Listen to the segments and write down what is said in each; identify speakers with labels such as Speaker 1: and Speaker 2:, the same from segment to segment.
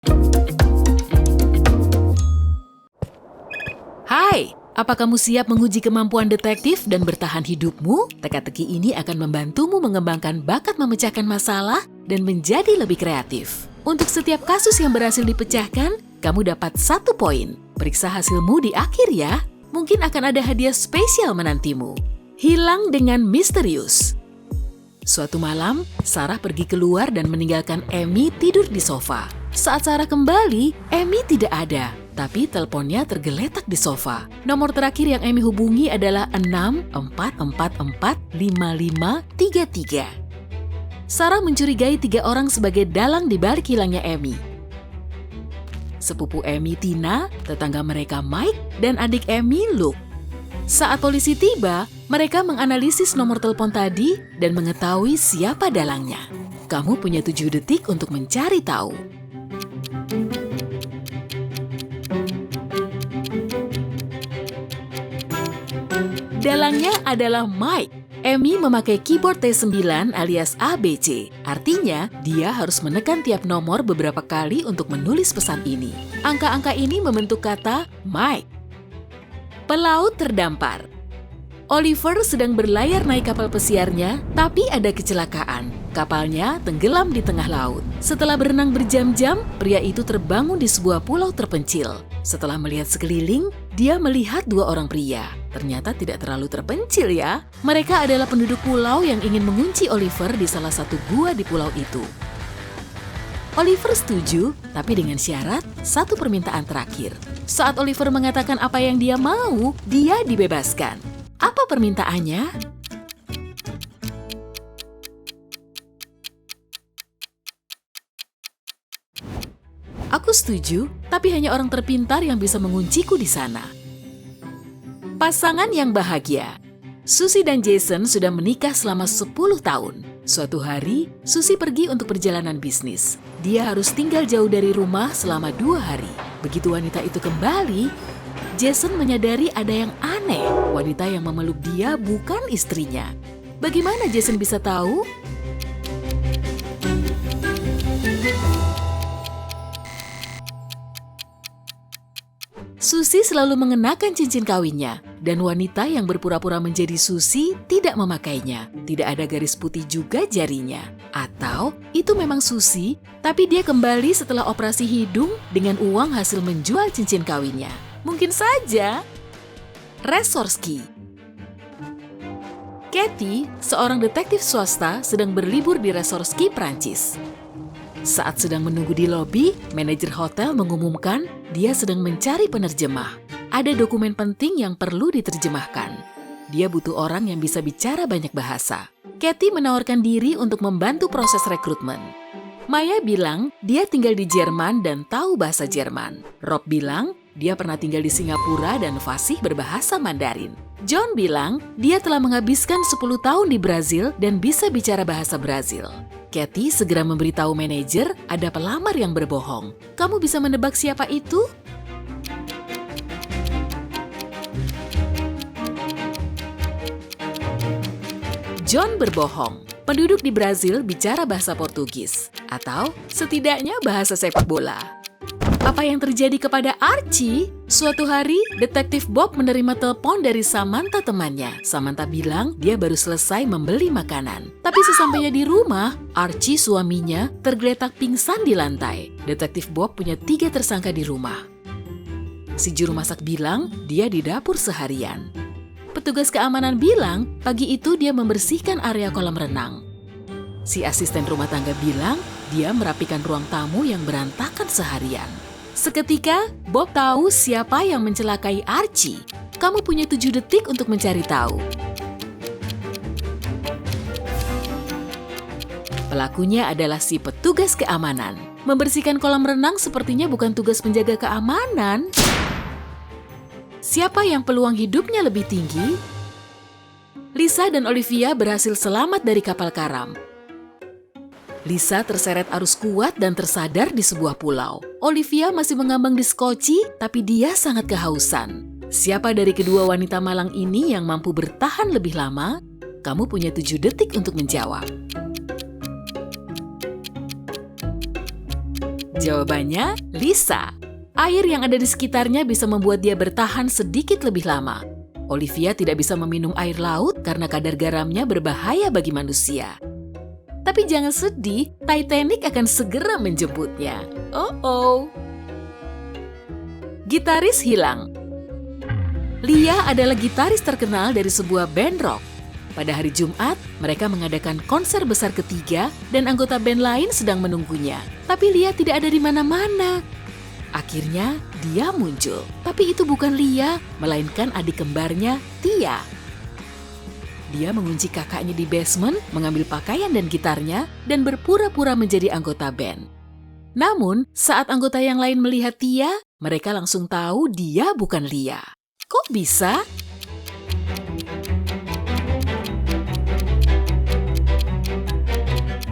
Speaker 1: Hai, apa kamu siap menguji kemampuan detektif dan bertahan hidupmu? Teka-teki ini akan membantumu mengembangkan bakat memecahkan masalah dan menjadi lebih kreatif. Untuk setiap kasus yang berhasil dipecahkan, kamu dapat 1 poin. Periksa hasilmu di akhir ya. Mungkin akan ada hadiah spesial menantimu. Hilang dengan misterius. Suatu malam, Sarah pergi keluar dan meninggalkan Amy tidur di sofa. Saat Sarah kembali, Amy tidak ada, tapi teleponnya tergeletak di sofa. Nomor terakhir yang Amy hubungi adalah 64445533. Sarah mencurigai 3 orang sebagai dalang di balik hilangnya Amy. Sepupu Amy Tina, tetangga mereka Mike, dan adik Amy Luke. Saat polisi tiba, mereka menganalisis nomor telepon tadi dan mengetahui siapa dalangnya. Kamu punya 7 detik untuk mencari tahu. Dalangnya adalah Mike. Amy memakai keyboard T9 alias ABC. Artinya, dia harus menekan tiap nomor beberapa kali untuk menulis pesan ini. Angka-angka ini membentuk kata Mike. Pelaut terdampar. Oliver sedang berlayar naik kapal pesiarnya, tapi ada kecelakaan. Kapalnya tenggelam di tengah laut. Setelah berenang berjam-jam, pria itu terbangun di sebuah pulau terpencil. Setelah melihat sekeliling, dia melihat 2 orang pria. Ternyata tidak terlalu terpencil ya. Mereka adalah penduduk pulau yang ingin mengunci Oliver di salah satu gua di pulau itu. Oliver setuju, tapi dengan syarat 1 permintaan terakhir. Saat Oliver mengatakan apa yang dia mau, dia dibebaskan. Apa permintaannya? Aku setuju, tapi hanya orang terpintar yang bisa mengunciku di sana. Pasangan yang bahagia. Susie dan Jason sudah menikah selama 10 tahun. Suatu hari, Susie pergi untuk perjalanan bisnis. Dia harus tinggal jauh dari rumah selama 2 hari. Begitu wanita itu kembali, Jason menyadari ada yang aneh. Wanita yang memeluk dia bukan istrinya. Bagaimana Jason bisa tahu? Susie selalu mengenakan cincin kawinnya, dan wanita yang berpura-pura menjadi Susie tidak memakainya. Tidak ada garis putih juga jarinya. Atau itu memang Susie, tapi dia kembali setelah operasi hidung dengan uang hasil menjual cincin kawinnya. Mungkin saja. Resorski. Katie, seorang detektif swasta, sedang berlibur di Resorski, Prancis. Saat sedang menunggu di lobi, manajer hotel mengumumkan dia sedang mencari penerjemah. Ada dokumen penting yang perlu diterjemahkan. Dia butuh orang yang bisa bicara banyak bahasa. Katie menawarkan diri untuk membantu proses rekrutmen. Maya bilang dia tinggal di Jerman dan tahu bahasa Jerman. Rob bilang dia pernah tinggal di Singapura dan fasih berbahasa Mandarin. John bilang dia telah menghabiskan 10 tahun di Brazil dan bisa bicara bahasa Brazil. Katie segera memberitahu manajer ada pelamar yang berbohong. Kamu bisa menebak siapa itu? John berbohong. Penduduk di Brazil bicara bahasa Portugis, atau setidaknya bahasa sepak bola. Apa yang terjadi kepada Archie? Suatu hari, detektif Bob menerima telepon dari Samantha temannya. Samantha bilang dia baru selesai membeli makanan. Tapi sesampainya di rumah, Archie suaminya tergeletak pingsan di lantai. Detektif Bob punya 3 tersangka di rumah. Si juru masak bilang dia di dapur seharian. Petugas keamanan bilang pagi itu dia membersihkan area kolam renang. Si asisten rumah tangga bilang dia merapikan ruang tamu yang berantakan seharian. Seketika, Bob tahu siapa yang mencelakai Archie. Kamu punya 7 detik untuk mencari tahu. Pelakunya adalah si petugas keamanan. Membersihkan kolam renang sepertinya bukan tugas penjaga keamanan. Siapa yang peluang hidupnya lebih tinggi? Lisa dan Olivia berhasil selamat dari kapal karam. Lisa terseret arus kuat dan tersadar di sebuah pulau. Olivia masih mengambang di skoci, tapi dia sangat kehausan. Siapa dari kedua wanita malang ini yang mampu bertahan lebih lama? Kamu punya 7 detik untuk menjawab. Jawabannya, Lisa. Air yang ada di sekitarnya bisa membuat dia bertahan sedikit lebih lama. Olivia tidak bisa meminum air laut karena kadar garamnya berbahaya bagi manusia. Tapi jangan sedih, Titanic akan segera menjemputnya. Oh. Gitaris hilang. Lia adalah gitaris terkenal dari sebuah band rock. Pada hari Jumat, mereka mengadakan konser besar ketiga dan anggota band lain sedang menunggunya. Tapi Lia tidak ada di mana-mana. Akhirnya, dia muncul. Tapi itu bukan Lia, melainkan adik kembarnya, Tia. Dia mengunci kakaknya di basement, mengambil pakaian dan gitarnya, dan berpura-pura menjadi anggota band. Namun, saat anggota yang lain melihat Tia, mereka langsung tahu dia bukan Lia. Kok bisa?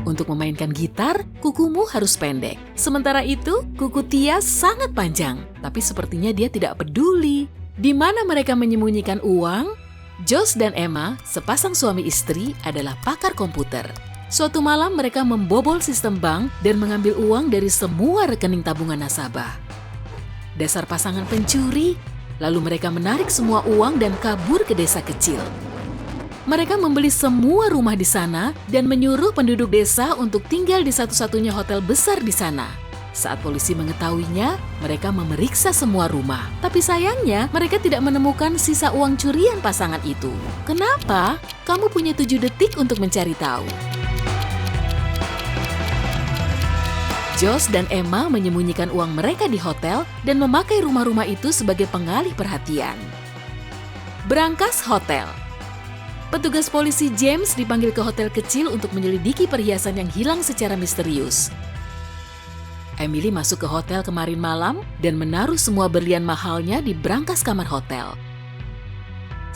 Speaker 1: Untuk memainkan gitar, kukumu harus pendek. Sementara itu, kuku Tia sangat panjang, tapi sepertinya dia tidak peduli. Di mana mereka menyembunyikan uang? Josh dan Emma, sepasang suami istri, adalah pakar komputer. Suatu malam mereka membobol sistem bank dan mengambil uang dari semua rekening tabungan nasabah. Dasar pasangan pencuri, lalu mereka menarik semua uang dan kabur ke desa kecil. Mereka membeli semua rumah di sana dan menyuruh penduduk desa untuk tinggal di satu-satunya hotel besar di sana. Saat polisi mengetahuinya, mereka memeriksa semua rumah. Tapi sayangnya, mereka tidak menemukan sisa uang curian pasangan itu. Kenapa? Kamu punya 7 detik untuk mencari tahu. Josh dan Emma menyembunyikan uang mereka di hotel dan memakai rumah-rumah itu sebagai pengalih perhatian. Berangkas hotel. Petugas polisi James dipanggil ke hotel kecil untuk menyelidiki perhiasan yang hilang secara misterius. Emily masuk ke hotel kemarin malam dan menaruh semua berlian mahalnya di brankas kamar hotel.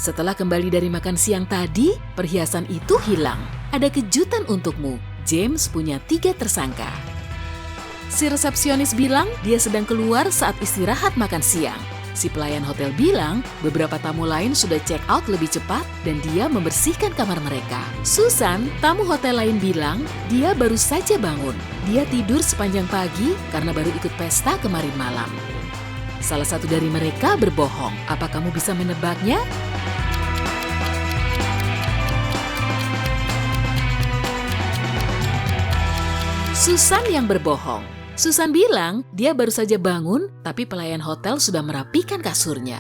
Speaker 1: Setelah kembali dari makan siang tadi, perhiasan itu hilang. Ada kejutan untukmu. James punya 3 tersangka. Si resepsionis bilang dia sedang keluar saat istirahat makan siang. Si pelayan hotel bilang beberapa tamu lain sudah check out lebih cepat dan dia membersihkan kamar mereka. Susan, tamu hotel lain bilang dia baru saja bangun. Dia tidur sepanjang pagi karena baru ikut pesta kemarin malam. Salah satu dari mereka berbohong. Apa kamu bisa menebaknya? Susan yang berbohong. Susan bilang dia baru saja bangun, tapi pelayan hotel sudah merapikan kasurnya.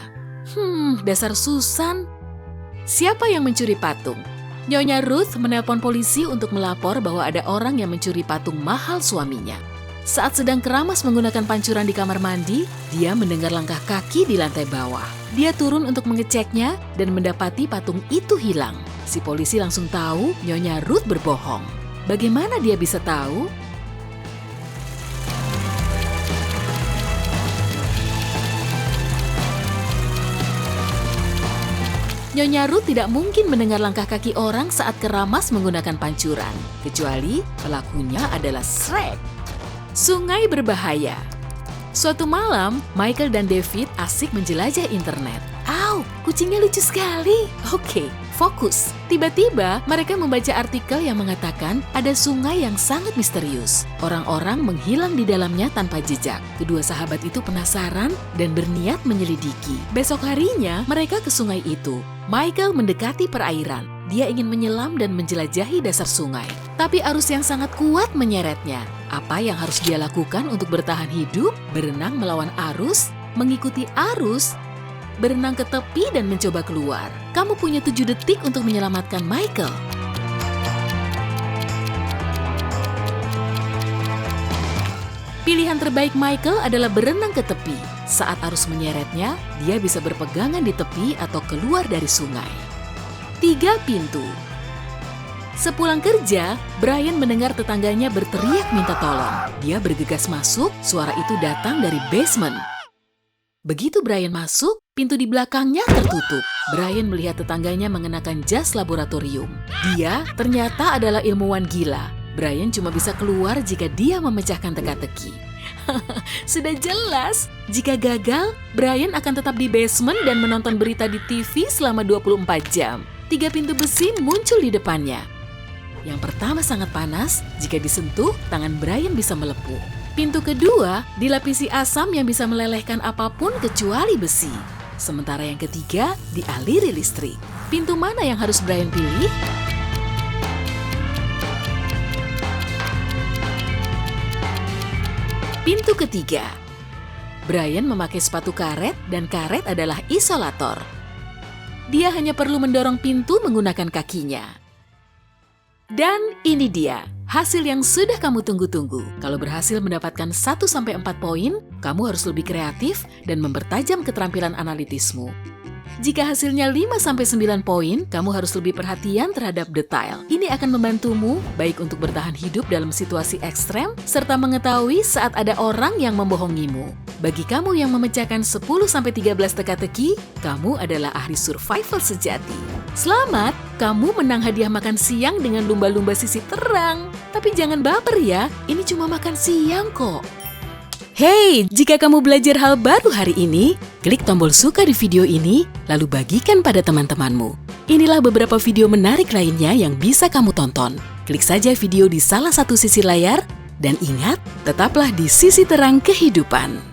Speaker 1: Dasar Susan. Siapa yang mencuri patung? Nyonya Ruth menelpon polisi untuk melapor bahwa ada orang yang mencuri patung mahal suaminya. Saat sedang keramas menggunakan pancuran di kamar mandi, dia mendengar langkah kaki di lantai bawah. Dia turun untuk mengeceknya dan mendapati patung itu hilang. Si polisi langsung tahu Nyonya Ruth berbohong. Bagaimana dia bisa tahu? Nyonya Ruth tidak mungkin mendengar langkah kaki orang saat keramas menggunakan pancuran, kecuali pelakunya adalah Shrek. Sungai berbahaya. Suatu malam, Michael dan David asik menjelajah internet. Au, kucingnya lucu sekali. Oke, fokus. Tiba-tiba, mereka membaca artikel yang mengatakan ada sungai yang sangat misterius. Orang-orang menghilang di dalamnya tanpa jejak. Kedua sahabat itu penasaran dan berniat menyelidiki. Besok harinya, mereka ke sungai itu. Michael mendekati perairan. Dia ingin menyelam dan menjelajahi dasar sungai. Tapi arus yang sangat kuat menyeretnya. Apa yang harus dia lakukan untuk bertahan hidup? Berenang melawan arus, mengikuti arus, berenang ke tepi dan mencoba keluar. Kamu punya 7 detik untuk menyelamatkan Michael. Pilihan terbaik Michael adalah berenang ke tepi. Saat arus menyeretnya, dia bisa berpegangan di tepi atau keluar dari sungai. 3 pintu. Sepulang kerja, Brian mendengar tetangganya berteriak minta tolong. Dia bergegas masuk, suara itu datang dari basement. Begitu Brian masuk, pintu di belakangnya tertutup. Brian melihat tetangganya mengenakan jas laboratorium. Dia ternyata adalah ilmuwan gila. Brian cuma bisa keluar jika dia memecahkan teka-teki. Sudah jelas, jika gagal, Brian akan tetap di basement dan menonton berita di TV selama 24 jam. 3 pintu besi muncul di depannya. Yang pertama sangat panas, jika disentuh, tangan Brian bisa melepuh. Pintu kedua dilapisi asam yang bisa melelehkan apapun kecuali besi. Sementara yang ketiga dialiri listrik. Pintu mana yang harus Brian pilih? Pintu ketiga. Brian memakai sepatu karet dan karet adalah isolator. Dia hanya perlu mendorong pintu menggunakan kakinya. Dan ini dia, hasil yang sudah kamu tunggu-tunggu. Kalau berhasil mendapatkan 1-4 poin, kamu harus lebih kreatif dan mempertajam keterampilan analitismu. Jika hasilnya 5-9 poin, kamu harus lebih perhatian terhadap detail. Ini akan membantumu baik untuk bertahan hidup dalam situasi ekstrem, serta mengetahui saat ada orang yang membohongimu. Bagi kamu yang memecahkan 10-13 teka-teki, kamu adalah ahli survival sejati. Selamat, kamu menang hadiah makan siang dengan lumba-lumba sisi terang. Tapi jangan baper ya, ini cuma makan siang kok. Hey, jika kamu belajar hal baru hari ini, klik tombol suka di video ini, lalu bagikan pada teman-temanmu. Inilah beberapa video menarik lainnya yang bisa kamu tonton. Klik saja video di salah satu sisi layar, dan ingat, tetaplah di sisi terang kehidupan.